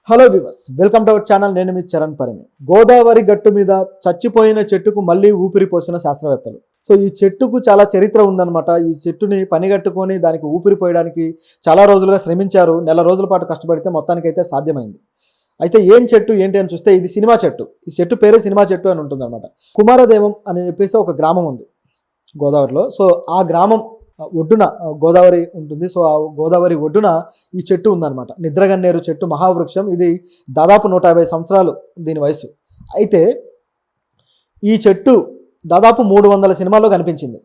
Hello viewers, welcome to our channel. నేను మీ చరణ్ పరిమి. గోదావరి గట్టు మీద చచ్చిపోయిన చెట్టుకు మళ్ళీ ఊపిరి పోసిన శాస్త్రవేత్తలు. సో ఈ చెట్టుకు చాలా చరిత్ర ఉందన్నమాట. ఈ చెట్టుని పనిగట్టుకొని దానికి ఊపిరి పోయడానికి చాలా రోజులుగా శ్రమించారు. నెల రోజుల పాటు కష్టపడితే మొత్తానికైతే సాధ్యమైంది. అయితే ఏం చెట్టు ఏంటి అని చూస్తే ఇది సినిమా చెట్టు. ఈ చెట్టు పేరే సినిమా చెట్టు అని ఉంటుందన్నమాట. కుమారదేవం అని చెప్పేసి ఒక గ్రామం ఉంది గోదావరిలో. సో ఆ గ్రామం ఒడ్డున గోదావరి ఉంటుంది. సో ఆ గోదావరి ఒడ్డున ఈ చెట్టు ఉందన్నమాట. నిద్రగన్నేరు చెట్టు, మహావృక్షం. ఇది దాదాపు 150 సంవత్సరాలు దీని వయసు. అయితే ఈ చెట్టు దాదాపు 300 సినిమాల్లో కనిపించింది.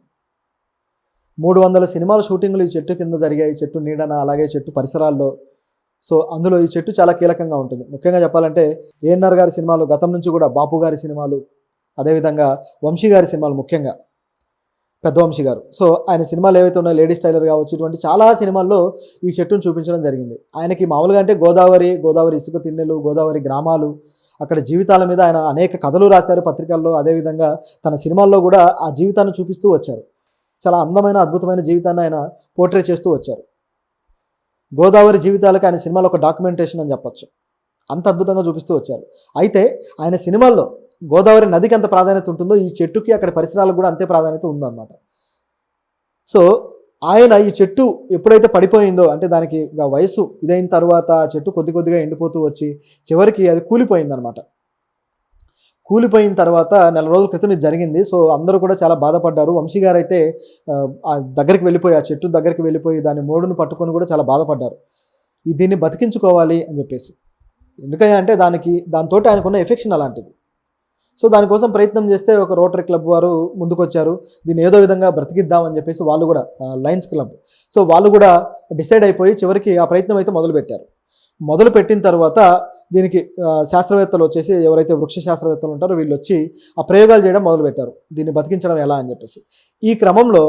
300 సినిమాల షూటింగ్లు ఈ చెట్టు కింద జరిగాయి. చెట్టు నీడన, అలాగే చెట్టు పరిసరాల్లో. సో అందులో ఈ చెట్టు చాలా కీలకంగా ఉంటుంది. ముఖ్యంగా చెప్పాలంటే ఏఎన్ఆర్ గారి సినిమాలు, గతం నుంచి కూడా బాపు గారి సినిమాలు, అదేవిధంగా వంశీ గారి సినిమాలు, ముఖ్యంగా పెద్ద వంశీ గారు. సో ఆయన సినిమాలు ఏవైతే ఉన్నాయో, లేడీస్ టైలర్ కావచ్చు, ఇటువంటి చాలా సినిమాల్లో ఈ చెట్టును చూపించడం జరిగింది. ఆయనకి మామూలుగా అంటే గోదావరి ఇసుక తిన్నెలు, గోదావరి గ్రామాలు, అక్కడ జీవితాల మీద ఆయన అనేక కథలు రాశారు పత్రికల్లో. అదేవిధంగా తన సినిమాల్లో కూడా ఆ జీవితాన్ని చూపిస్తూ వచ్చారు. చాలా అందమైన, అద్భుతమైన జీవితాన్ని ఆయన పోర్ట్రే చేస్తూ వచ్చారు. గోదావరి జీవితాలకు ఆయన సినిమాలో ఒక డాక్యుమెంటేషన్ అని చెప్పొచ్చు. అంత అద్భుతంగా చూపిస్తూ వచ్చారు. అయితే ఆయన సినిమాల్లో గోదావరి నదికి ఎంత ప్రాధాన్యత ఉంటుందో ఈ చెట్టుకి అక్కడ పరిసరాలకు కూడా అంతే ప్రాధాన్యత ఉందన్నమాట. సో ఆయన ఈ చెట్టు ఎప్పుడైతే పడిపోయిందో, అంటే దానికి వయసు ఇదైన తర్వాత ఆ చెట్టు కొద్దిగా ఎండిపోతూ వచ్చి చివరికి అది కూలిపోయిందనమాట. కూలిపోయిన తర్వాత నెల రోజుల క్రితం ఇది జరిగింది. సో అందరూ కూడా చాలా బాధపడ్డారు. వంశీ గారు అయితే ఆ దగ్గరికి వెళ్ళిపోయి, ఆ చెట్టు దగ్గరికి వెళ్ళిపోయి దాని మోడును పట్టుకొని కూడా చాలా బాధపడ్డారు. దీన్ని బతికించుకోవాలి అని చెప్పేసి. ఎందుకంటే దాంతో ఆయనకున్న ఎఫెక్షన్ అలాంటిది. సో దానికోసం ప్రయత్నం చేస్తే ఒక రోటరీ క్లబ్ వారు ముందుకొచ్చారు. దీన్ని ఏదో విధంగా బ్రతికిద్దామని చెప్పేసి వాళ్ళు కూడా, లయన్స్ క్లబ్, సో వాళ్ళు కూడా డిసైడ్ అయిపోయి చివరికి ఆ ప్రయత్నం అయితే మొదలుపెట్టారు. మొదలుపెట్టిన తర్వాత దీనికి శాస్త్రవేత్తలు వచ్చేసి, ఎవరైతే వృక్ష శాస్త్రవేత్తలు ఉంటారో వీళ్ళు వచ్చి ఆ ప్రయోగాలు చేయడం మొదలుపెట్టారు. దీన్ని బతికించడం ఎలా అని చెప్పేసి. ఈ క్రమంలో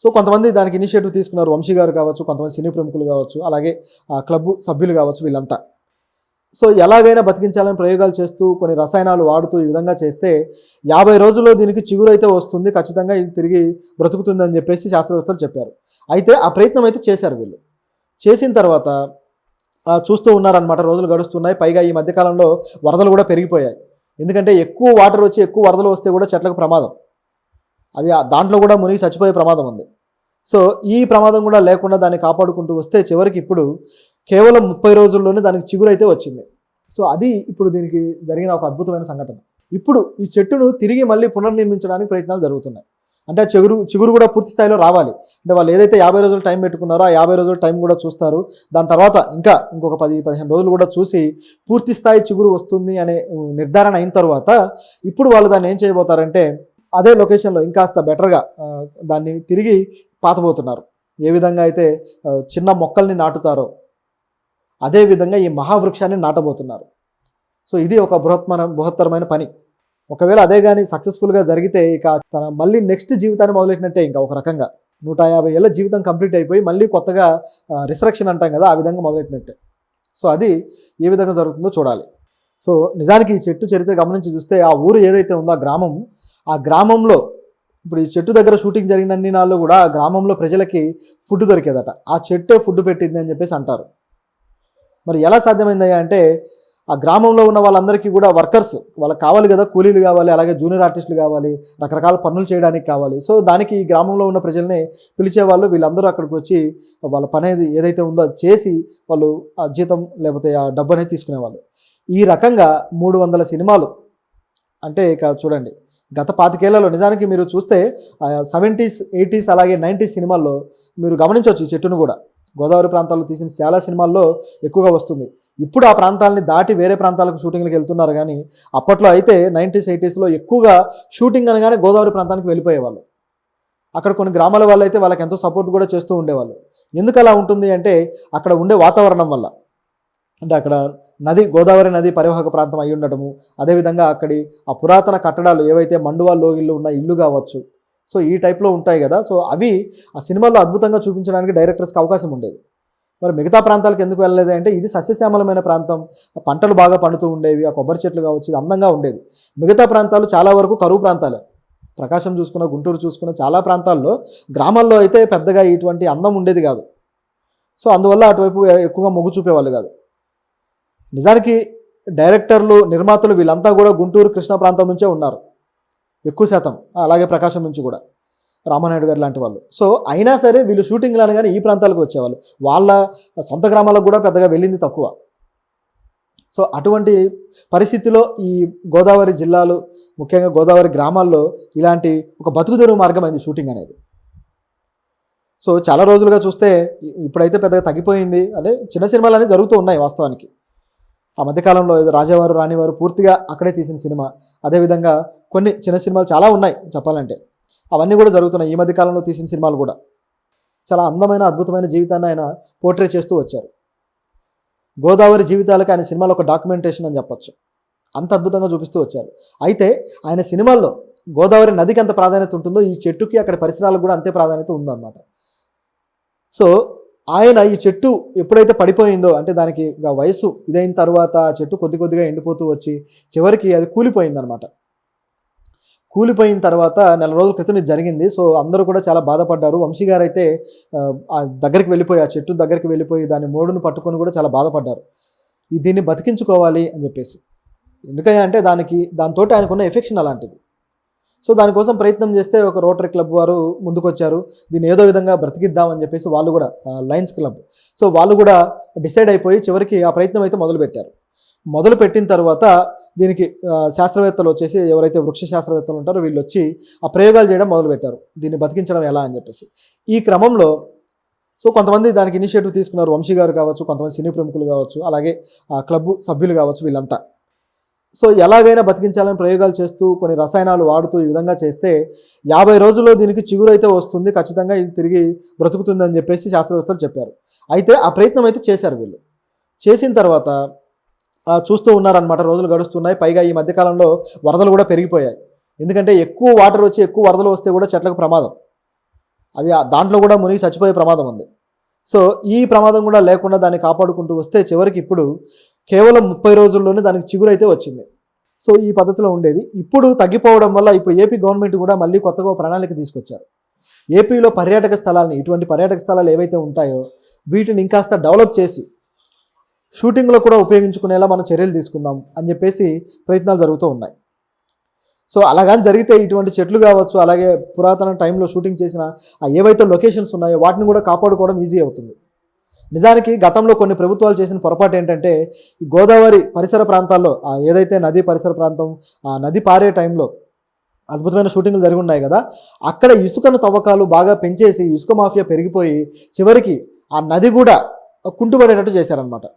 సో కొంతమంది దానికి ఇనిషియేటివ్ తీసుకున్నారు. వంశీ గారు కావచ్చు, కొంతమంది సినీ ప్రముఖులు కావచ్చు, అలాగే ఆ క్లబ్ సభ్యులు కావచ్చు, వీళ్ళంతా. సో ఎలాగైనా బతికించాలని ప్రయోగాలు చేస్తూ కొన్ని రసాయనాలు వాడుతూ ఈ విధంగా చేస్తే 50 రోజుల్లో దీనికి చిగురు అయితే వస్తుంది, ఖచ్చితంగా ఇది తిరిగి బ్రతుకుతుందని చెప్పేసి శాస్త్రవేత్తలు చెప్పారు. అయితే ఆ ప్రయత్నం అయితే చేశారు వీళ్ళు. చేసిన తర్వాత చూస్తూ ఉన్నారనమాట. రోజులు గడుస్తున్నాయి. పైగా ఈ మధ్యకాలంలో వరదలు కూడా పెరిగిపోయాయి. ఎందుకంటే ఎక్కువ వాటర్ వచ్చి ఎక్కువ వరదలు వస్తే కూడా చెట్లకు ప్రమాదం. అవి దాంట్లో కూడా మునిగి చచ్చిపోయే ప్రమాదం ఉంది. సో ఈ ప్రమాదం కూడా లేకుండా దాన్ని కాపాడుకుంటూ వస్తే చివరికి ఇప్పుడు కేవలం 30 రోజుల్లోనే దానికి చిగురు అయితే వచ్చింది. సో అది ఇప్పుడు దీనికి జరిగిన ఒక అద్భుతమైన సంఘటన. ఇప్పుడు ఈ చెట్టును తిరిగి మళ్ళీ పునర్నిర్మించడానికి ప్రయత్నాలు జరుగుతున్నాయి. అంటే చిగురు కూడా పూర్తి స్థాయిలో రావాలి. అంటే వాళ్ళు ఏదైతే 50 రోజులు టైం పెట్టుకున్నారో ఆ 50 రోజుల టైం కూడా చూస్తారు. దాని తర్వాత ఇంకొక 10-15 రోజులు కూడా చూసి పూర్తి స్థాయి చిగురు వస్తుంది అనే నిర్ధారణ అయిన తర్వాత ఇప్పుడు వాళ్ళు దాన్ని ఏం చేయబోతారంటే అదే లొకేషన్లో ఇంకాస్త బెటర్గా దాన్ని తిరిగి పాతబోతున్నారు. ఏ విధంగా అయితే చిన్న మొక్కల్ని నాటుతారో అదేవిధంగా ఈ మహావృక్షాన్ని నాటబోతున్నారు. సో ఇది ఒక బృహత్తరమైన పని. ఒకవేళ అదే కానీ సక్సెస్ఫుల్గా జరిగితే ఇక తన మళ్ళీ నెక్స్ట్ జీవితాన్ని మొదలెట్టినట్టే. ఇంకా ఒక రకంగా 150 ఏళ్ళ జీవితం కంప్లీట్ అయిపోయి మళ్ళీ కొత్తగా రిసరెక్షన్ అంటాం కదా, ఆ విధంగా మొదలెట్టినట్టే. సో అది ఏ విధంగా జరుగుతుందో చూడాలి. సో నిజానికి ఈ చెట్టు చరిత్ర గమనించి చూస్తే ఆ ఊరు ఏదైతే ఉందో ఆ గ్రామంలో ఇప్పుడు ఈ చెట్టు దగ్గర షూటింగ్ జరిగినన్ని నాళ్ళు కూడా ఆ గ్రామంలో ప్రజలకి ఫుడ్ దొరికేదట. ఆ చెట్టే ఫుడ్ పెట్టింది అని చెప్పేసి అంటారు. మరి ఎలా సాధ్యమైందయ్యా అంటే ఆ గ్రామంలో ఉన్న వాళ్ళందరికీ కూడా వర్కర్స్, వాళ్ళకి కావాలి కదా, కూలీలు కావాలి, అలాగే జూనియర్ ఆర్టిస్టులు కావాలి, రకరకాల పనులు చేయడానికి కావాలి. సో దానికి ఈ గ్రామంలో ఉన్న ప్రజల్ని పిలిచేవాళ్ళు. వీళ్ళందరూ అక్కడికి వచ్చి వాళ్ళ పని ఏదైతే ఉందో అది చేసి వాళ్ళు ఆ జీతం లేకపోతే ఆ డబ్బు అనేది తీసుకునేవాళ్ళు. ఈ రకంగా 300 సినిమాలు. అంటే ఇక చూడండి, గత 25 ఏళ్లలో నిజానికి మీరు చూస్తే 70s, 80s అలాగే 90s సినిమాల్లో మీరు గమనించవచ్చు ఈ చెట్టును కూడా. గోదావరి ప్రాంతాల్లో తీసిన చాలా సినిమాల్లో ఎక్కువగా వస్తుంది. ఇప్పుడు ఆ ప్రాంతాలని దాటి వేరే ప్రాంతాలకు షూటింగ్లకు వెళ్తున్నారు. కానీ అప్పట్లో అయితే 90s, 80sలో ఎక్కువగా షూటింగ్ అనగానే గోదావరి ప్రాంతానికి వెళ్ళిపోయేవాళ్ళు. అక్కడ కొన్ని గ్రామాల వాళ్ళు అయితే వాళ్ళకి ఎంతో సపోర్ట్ కూడా చేస్తూ ఉండేవాళ్ళు. ఎందుకు అలా ఉంటుంది అంటే అక్కడ ఉండే వాతావరణం వల్ల. అంటే అక్కడ గోదావరి నది పరివాహక ప్రాంతం అయి ఉండటము, అదేవిధంగా అక్కడి ఆ పురాతన కట్టడాలు ఏవైతే మండువా లోగిళ్ళు ఉన్న ఇల్లు కావచ్చు, సో ఈ టైప్లో ఉంటాయి కదా. సో అవి ఆ సినిమాల్లో అద్భుతంగా చూపించడానికి డైరెక్టర్స్కి అవకాశం ఉండేది. మరి మిగతా ప్రాంతాలకు ఎందుకు వెళ్ళలేదు అంటే ఇది సస్యశ్యామలమైన ప్రాంతం, పంటలు బాగా పండుతూ ఉండేవి, ఆ కొబ్బరి చెట్లు కావచ్చు, ఇది అందంగా ఉండేది. మిగతా ప్రాంతాలు చాలా వరకు కరువు ప్రాంతాలే. ప్రకాశం చూసుకున్న, గుంటూరు చూసుకున్న చాలా ప్రాంతాల్లో గ్రామాల్లో అయితే పెద్దగా ఇటువంటి అందం ఉండేది కాదు. సో అందువల్ల అటువైపు ఎక్కువగా మొగ్గు చూపేవాళ్ళు కాదు. నిజానికి డైరెక్టర్లు, నిర్మాతలు వీళ్ళంతా కూడా గుంటూరు, కృష్ణా ప్రాంతం నుంచే ఉన్నారు ఎక్కువ శాతం. అలాగే ప్రకాశం నుంచి కూడా రామానాయుడు గారు లాంటి వాళ్ళు. సో అయినా సరే వీళ్ళు షూటింగ్లు అనగానే ఈ ప్రాంతాలకు వచ్చేవాళ్ళు. వాళ్ళ సొంత గ్రామాలకు కూడా పెద్దగా వెళ్ళింది తక్కువ. సో అటువంటి పరిస్థితిలో ఈ గోదావరి జిల్లాలు, ముఖ్యంగా గోదావరి గ్రామాల్లో ఇలాంటి ఒక బతుకుదెరువు మార్గం అయింది షూటింగ్ అనేది. సో చాలా రోజులుగా చూస్తే ఇప్పుడైతే పెద్దగా తగ్గిపోయింది. అదే చిన్న సినిమాలు అనేవి జరుగుతూ ఉన్నాయి వాస్తవానికి. ఆ మధ్యకాలంలో రాజావారు, రాణివారు పూర్తిగా అక్కడే తీసిన సినిమా. అదేవిధంగా కొన్ని చిన్న సినిమాలు చాలా ఉన్నాయి చెప్పాలంటే, అవన్నీ కూడా జరుగుతున్నాయి. ఈ మధ్యకాలంలో తీసిన సినిమాలు కూడా చాలా అందమైన, అద్భుతమైన జీవితాన్ని ఆయన పోర్ట్రే చేస్తూ వచ్చారు. గోదావరి జీవితాలకు ఆయన సినిమాలో ఒక డాక్యుమెంటేషన్ అని చెప్పొచ్చు. అంత అద్భుతంగా చూపిస్తూ వచ్చారు. అయితే ఆయన సినిమాల్లో గోదావరి నదికి ఎంత ప్రాధాన్యత ఉంటుందో ఈ చెట్టుకి అక్కడ పరిసరాలకు కూడా అంతే ప్రాధాన్యత ఉందన్నమాట. సో ఆయన ఈ చెట్టు ఎప్పుడైతే పడిపోయిందో, అంటే దానికి వయసు ఇదైన తర్వాత ఆ చెట్టు కొద్ది కొద్దిగా ఎండిపోతూ వచ్చి చివరికి అది కూలిపోయిందనమాట. కూలిపోయిన తర్వాత నెల రోజుల క్రితం ఇది జరిగింది. సో అందరూ కూడా చాలా బాధపడ్డారు. వంశీ గారు అయితే ఆ దగ్గరికి వెళ్ళిపోయి, ఆ చెట్టు దగ్గరికి వెళ్ళిపోయి దాని మోడును పట్టుకొని కూడా చాలా బాధపడ్డారు. దీన్ని బతికించుకోవాలి అని చెప్పేసి. ఎందుకంటే దాంతో ఆయనకున్న ఎఫెక్షన్ అలాంటిది. సో దానికోసం ప్రయత్నం చేస్తే ఒక రోటరీ క్లబ్ వారు ముందుకొచ్చారు. దీన్ని ఏదో విధంగా బ్రతికిద్దామని చెప్పేసి వాళ్ళు కూడా, లయన్స్ క్లబ్, సో వాళ్ళు కూడా డిసైడ్ అయిపోయి చివరికి ఆ ప్రయత్నం అయితే మొదలుపెట్టారు. మొదలుపెట్టిన తర్వాత దీనికి శాస్త్రవేత్తలు వచ్చేసి, ఎవరైతే వృక్ష శాస్త్రవేత్తలు ఉంటారో వీళ్ళు వచ్చి ఆ ప్రయోగాలు చేయడం మొదలుపెట్టారు. దీన్ని బతికించడం ఎలా అని చెప్పేసి. ఈ క్రమంలో సో కొంతమంది దానికి ఇనిషియేటివ్ తీసుకున్నారు. వంశీ గారు కావచ్చు, కొంతమంది సినీ ప్రముఖులు కావచ్చు, అలాగే ఆ క్లబ్ సభ్యులు కావచ్చు, వీళ్ళంతా. సో ఎలాగైనా బతికించాలని ప్రయోగాలు చేస్తూ కొన్ని రసాయనాలు వాడుతూ ఈ విధంగా చేస్తే 50 రోజుల్లో దీనికి చిగురు అయితే వస్తుంది, ఖచ్చితంగా ఇది తిరిగి బ్రతుకుతుందని చెప్పేసి శాస్త్రవేత్తలు చెప్పారు. అయితే ఆ ప్రయత్నం అయితే చేశారు వీళ్ళు. చేసిన తర్వాత చూస్తూ ఉన్నారనమాట. రోజులు గడుస్తున్నాయి. పైగా ఈ మధ్యకాలంలో వరదలు కూడా పెరిగిపోయాయి. ఎందుకంటే ఎక్కువ వాటర్ వచ్చి ఎక్కువ వరదలు వస్తే కూడా చెట్లకు ప్రమాదం. అవి దాంట్లో కూడా మునిగి చచ్చిపోయే ప్రమాదం ఉంది. సో ఈ ప్రమాదం కూడా లేకుండా దాన్ని కాపాడుకుంటూ వస్తే చివరికి ఇప్పుడు కేవలం 30 రోజుల్లోనే దానికి చిగురు అయితే వచ్చింది. సో ఈ పద్ధతిలో ఉండేది. ఇప్పుడు తగ్గిపోవడం వల్ల ఇప్పుడు ఏపీ గవర్నమెంట్ కూడా మళ్ళీ కొత్తగా ప్రణాళిక తీసుకొచ్చారు. ఏపీలో పర్యాటక స్థలాల్ని, ఇటువంటి పర్యాటక స్థలాలు ఏవైతే ఉంటాయో వీటిని ఇంకాస్త డెవలప్ చేసి షూటింగ్లో కూడా ఉపయోగించుకునేలా మనం చర్యలు తీసుకుందాం అని చెప్పేసి ప్రయత్నాలు జరుగుతూ ఉన్నాయి. సో అలాగని జరిగితే ఇటువంటి చెట్లు కావచ్చు, అలాగే పురాతన టైంలో షూటింగ్ చేసిన ఏవైతే లొకేషన్స్ ఉన్నాయో వాటిని కూడా కాపాడుకోవడం ఈజీ అవుతుంది. నిజానికి గతంలో కొన్ని ప్రభుత్వాలు చేసిన పొరపాటు ఏంటంటే, ఈ గోదావరి పరిసర ప్రాంతాల్లో ఏదైతే నది పరిసర ప్రాంతం, ఆ నది పారే టైంలో అద్భుతమైన షూటింగ్లు జరిగి ఉన్నాయి కదా, అక్కడ ఇసుకను తవ్వకాలు బాగా పెంచేసి ఇసుక మాఫియా పెరిగిపోయి చివరికి ఆ నది కూడా కుంటుపడేటట్టు చేశారనమాట.